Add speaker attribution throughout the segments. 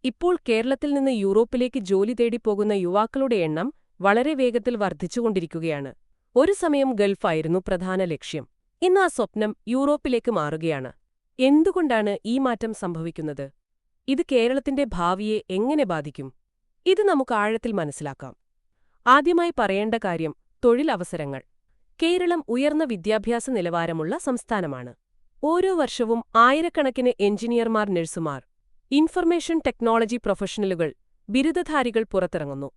Speaker 1: ഇപ്പോൾ കേരളത്തിൽ നിന്ന് യൂറോപ്പിലേക്ക് ജോലി തേടിപ്പോകുന്ന യുവാക്കളുടെ എണ്ണം വളരെ വേഗത്തിൽ വർദ്ധിച്ചുകൊണ്ടിരിക്കുകയാണ്. ഒരു സമയം ഗൾഫായിരുന്നു പ്രധാന ലക്ഷ്യം. ഇന്ന് ആ സ്വപ്നം യൂറോപ്പിലേക്ക് മാറുകയാണ്. എന്തുകൊണ്ടാണ് ഈ മാറ്റം സംഭവിക്കുന്നത്? ഇത് കേരളത്തിന്റെ ഭാവിയെ എങ്ങനെ ബാധിക്കും? ഇത് നമുക്ക് ആഴത്തിൽ മനസ്സിലാക്കാം. ആദ്യമായി പറയേണ്ട കാര്യം തൊഴിലവസരങ്ങൾ. കേരളം ഉയർന്ന വിദ്യാഭ്യാസ നിലവാരമുള്ള സംസ്ഥാനമാണ്. ഓരോ വർഷവും ആയിരക്കണക്കിന് എഞ്ചിനീയർമാർ, നഴ്സുമാർ, ഇൻഫർമേഷൻ ടെക്നോളജി പ്രൊഫഷണലുകൾ, ബിരുദധാരികൾ പുറത്തിറങ്ങുന്നു.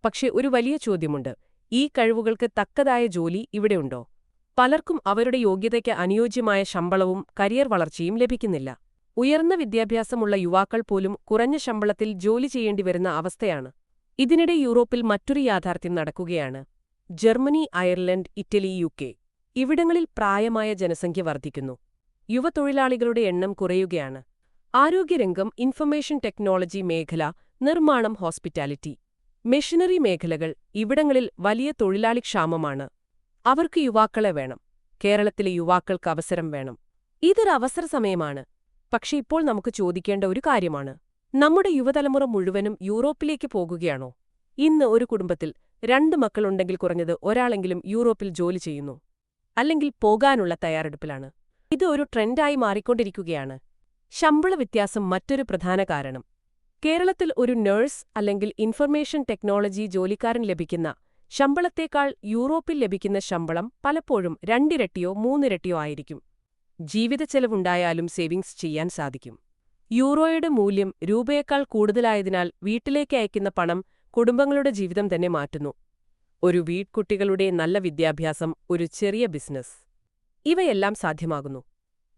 Speaker 1: പക്ഷെ ഒരു വലിയ ചോദ്യമുണ്ട്: ഈ കഴിവുകൾക്ക് തക്കതായ ജോലി ഇവിടെയുണ്ടോ? പലർക്കും അവരുടെ യോഗ്യതയ്ക്ക് അനുയോജ്യമായ ശമ്പളവും കരിയർ വളർച്ചയും ലഭിക്കുന്നില്ല. ഉയർന്ന വിദ്യാഭ്യാസമുള്ള യുവാക്കൾ പോലും കുറഞ്ഞ ശമ്പളത്തിൽ ജോലി ചെയ്യേണ്ടിവരുന്ന അവസ്ഥയാണ്. ഇതിനിടെ യൂറോപ്പിൽ മറ്റൊരു യാഥാർത്ഥ്യം നടക്കുകയാണ്. ജർമ്മനി, അയർലൻഡ്, ഇറ്റലി, UK ഇവിടങ്ങളിൽ പ്രായമായ ജനസംഖ്യ വർദ്ധിക്കുന്നു. യുവതൊഴിലാളികളുടെ എണ്ണം കുറയുകയാണ്. ആരോഗ്യരംഗം, ഇൻഫർമേഷൻ ടെക്നോളജി മേഖല, നിർമ്മാണം, ഹോസ്പിറ്റാലിറ്റി, മെഷീനറി മേഖലകൾ ഇവിടങ്ങളിൽ വലിയ തൊഴിലാളി ക്ഷാമമാണ്. അവർക്ക് യുവാക്കളെ വേണം. കേരളത്തിലെ യുവാക്കൾക്ക് അവസരം വേണം. ഇതൊരു അവസര സമയമാണ്. പക്ഷെ ഇപ്പോൾ നമുക്ക് ചോദിക്കേണ്ട ഒരു കാര്യമാണ്: നമ്മുടെ യുവതലമുറ മുഴുവനും യൂറോപ്പിലേക്ക് പോകുകയാണോ? ഇന്ന് ഒരു കുടുംബത്തിൽ 2 മക്കളുണ്ടെങ്കിൽ കുറഞ്ഞത് ഒരാളെങ്കിലും യൂറോപ്പിൽ ജോലി ചെയ്യുന്നു, അല്ലെങ്കിൽ പോകാനുള്ള തയ്യാറെടുപ്പിലാണ്. ഇത് ഒരു ട്രെൻഡായി മാറിക്കൊണ്ടിരിക്കുകയാണ്. ശമ്പള വ്യത്യാസം മറ്റൊരു പ്രധാന കാരണം. കേരളത്തിൽ ഒരു നഴ്സ് അല്ലെങ്കിൽ ഇൻഫർമേഷൻ ടെക്നോളജി ജോലിക്കാരൻ ലഭിക്കുന്ന ശമ്പളത്തേക്കാൾ യൂറോപ്പിൽ ലഭിക്കുന്ന ശമ്പളം പലപ്പോഴും 2 ഇരട്ടിയോ 3 ഇരട്ടിയോ ആയിരിക്കും. ജീവിതച്ചെലവുണ്ടായാലും സേവിങ്സ് ചെയ്യാൻ സാധിക്കും. യൂറോയുടെ മൂല്യം രൂപയേക്കാൾ കൂടുതലായതിനാൽ വീട്ടിലേക്ക് അയക്കുന്ന പണം കുടുംബങ്ങളുടെ ജീവിതം തന്നെ മാറ്റുന്നു. ഒരു വീട്കുട്ടികളുടെ നല്ല വിദ്യാഭ്യാസം, ഒരു ചെറിയ ബിസിനസ്, ഇവയെല്ലാം സാധ്യമാകുന്നു.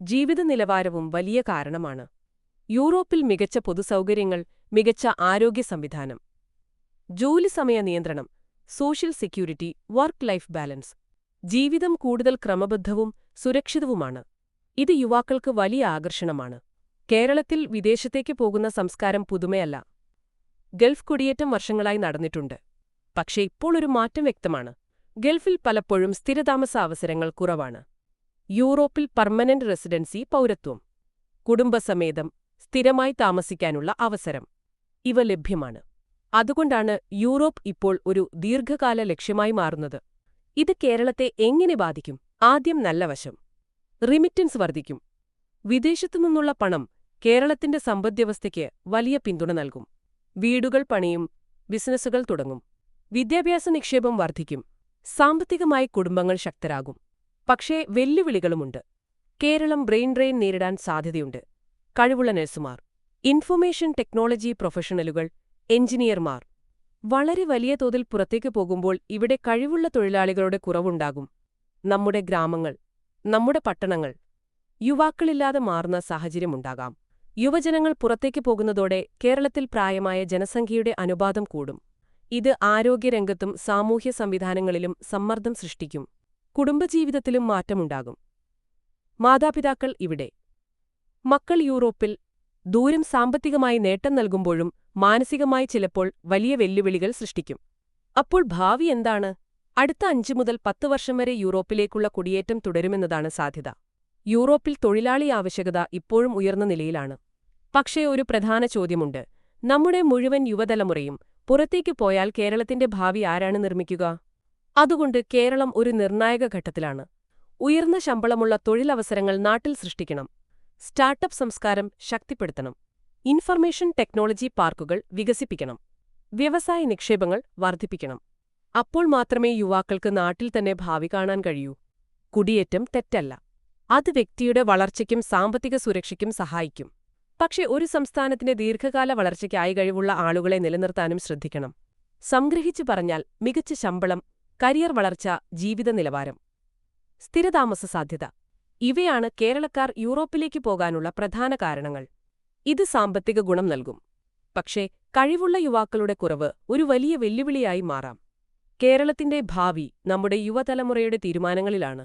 Speaker 1: ജീവിത നിലവാരവും വലിയ കാരണമാണ്. യൂറോപ്പിൽ മികച്ച പൊതുസൗകര്യങ്ങൾ, മികച്ച ആരോഗ്യ സംവിധാനം, ജോലി സമയ നിയന്ത്രണം, social security, work life balance, ജീവിതം കൂടുതൽ ക്രമബദ്ധവും സുരക്ഷിതവുമാണ്. ഇത് യുവാക്കൾക്ക് വലിയ ആകർഷണമാണ്. കേരളത്തിൽ വിദേശത്തേക്ക് പോകുന്ന സംസ്കാരം പുതുമയല്ല. ഗൾഫ് കുടിയേറ്റം വർഷങ്ങളായി നടന്നിട്ടുണ്ട്. പക്ഷേ ഇപ്പോൾ ഒരു മാറ്റം വ്യക്തമാണ്. ഗൾഫിൽ പലപ്പോഴും സ്ഥിരതാമസ അവസരങ്ങൾ കുറവാണ്. യൂറോപ്പിൽ പെർമനന്റ് റെസിഡൻസി, പൗരത്വം, കുടുംബസമേതം സ്ഥിരമായി താമസിക്കാനുള്ള അവസരം, ഇവ ലഭ്യമാണ്. അതുകൊണ്ടാണ് യൂറോപ്പ് ഇപ്പോൾ ഒരു ദീർഘകാല ലക്ഷ്യമായി മാറുന്നത്. ഇത് കേരളത്തെ എങ്ങനെ ബാധിക്കും? ആദ്യം നല്ല വശം: റിമിറ്റൻസ് വർദ്ധിക്കും. വിദേശത്തുനിന്നുള്ള പണം കേരളത്തിന്റെ സമ്പദ്വ്യവസ്ഥയ്ക്ക് വലിയ പിന്തുണ നൽകും. വീടുകൾ പണിയും, ബിസിനസ്സുകൾ തുടങ്ങും. വിദ്യാഭ്യാസ നിക്ഷേപം വർദ്ധിക്കും. സാമ്പത്തികമായി കുടുംബങ്ങൾ ശക്തരാകും. പക്ഷേ വെല്ലുവിളികളുമുണ്ട്. കേരളം ബ്രെയിൻ ഡ്രെയിൻ നേരിടാൻ സാധ്യതയുണ്ട്. കഴിവുള്ള നഴ്സുമാർ, ഇൻഫർമേഷൻ ടെക്നോളജി പ്രൊഫഷണലുകൾ, എഞ്ചിനീയർമാർ വളരെ വലിയ തോതിൽ പുറത്തേക്ക് പോകുമ്പോൾ ഇവിടെ കഴിവുള്ള തൊഴിലാളികളുടെ കുറവുണ്ടാകും. നമ്മുടെ ഗ്രാമങ്ങൾ, നമ്മുടെ പട്ടണങ്ങൾ യുവാക്കളില്ലാതെ മാറുന്ന സാഹചര്യമുണ്ടാകാം. യുവജനങ്ങൾ പുറത്തേക്ക് പോകുന്നതോടെ കേരളത്തിൽ പ്രായമായ ജനസംഖ്യയുടെ അനുപാതം കൂടും. ഇത് ആരോഗ്യരംഗത്തും സാമൂഹ്യ സംവിധാനങ്ങളിലും സമ്മർദ്ദം സൃഷ്ടിക്കും. കുടുംബജീവിതത്തിലും മാറ്റമുണ്ടാകും. മാതാപിതാക്കൾ ഇവിടെ. മക്കൾ യൂറോപ്പിൽ. ദൂരം സാമ്പത്തികമായി നേട്ടം നൽകുമ്പോഴും മാനസികമായി ചിലപ്പോൾ വലിയ വെല്ലുവിളികൾ സൃഷ്ടിക്കും. അപ്പോൾ ഭാവി എന്താണ്? അടുത്ത 5 മുതൽ 10 വർഷം വരെ യൂറോപ്പിലേക്കുള്ള കുടിയേറ്റം തുടരുമെന്നതാണ് സാധ്യത. യൂറോപ്പിൽ തൊഴിലാളി ആവശ്യകത ഇപ്പോഴും ഉയർന്ന നിലയിലാണ്. പക്ഷേ ഒരു പ്രധാന ചോദ്യമുണ്ട്: നമ്മുടെ മുഴുവൻ യുവതലമുറയും പുറത്തേക്ക് പോയാൽ കേരളത്തിന്റെ ഭാവി ആരാണ് നിർമ്മിക്കുക? അതുകൊണ്ട് കേരളം ഒരു നിർണായക ഘട്ടത്തിലാണ്. ഉയർന്ന ശമ്പളമുള്ള തൊഴിലവസരങ്ങൾ നാട്ടിൽ സൃഷ്ടിക്കണം. സ്റ്റാർട്ടപ്പ് സംസ്കാരം ശക്തിപ്പെടുത്തണം. ഇൻഫർമേഷൻ ടെക്നോളജി പാർക്കുകൾ വികസിപ്പിക്കണം. വ്യവസായ നിക്ഷേപങ്ങൾ വർദ്ധിപ്പിക്കണം. അപ്പോൾ മാത്രമേ യുവാക്കൾക്ക് നാട്ടിൽ തന്നെ ഭാവി കാണാൻ കഴിയൂ. കുടിയേറ്റം തെറ്റല്ല. അത് വ്യക്തിയുടെ വളർച്ചയ്ക്കും സാമ്പത്തിക സുരക്ഷയ്ക്കും സഹായിക്കും. പക്ഷേ ഒരു സംസ്ഥാനത്തിന്റെ ദീർഘകാല വളർച്ചയ്ക്കായി കഴിവുള്ള ആളുകളെ നിലനിർത്താനും ശ്രദ്ധിക്കണം. സംഗ്രഹിച്ചു പറഞ്ഞാൽ മികച്ച ശമ്പളം, കരിയർ വളർച്ച, ജീവിത നിലവാരം, സ്ഥിരതാമസ സാധ്യത ഇവയാണ് കേരളക്കാർ യൂറോപ്പിലേക്ക് പോകാനുള്ള പ്രധാന കാരണങ്ങൾ. ഇത് സാമ്പത്തിക ഗുണം നൽകും. പക്ഷേ കഴിവുള്ള യുവാക്കളുടെ കുറവ് ഒരു വലിയ വെല്ലുവിളിയായി മാറാം. കേരളത്തിന്റെ ഭാവി നമ്മുടെ യുവതലമുറയുടെ തീരുമാനങ്ങളിലാണ്.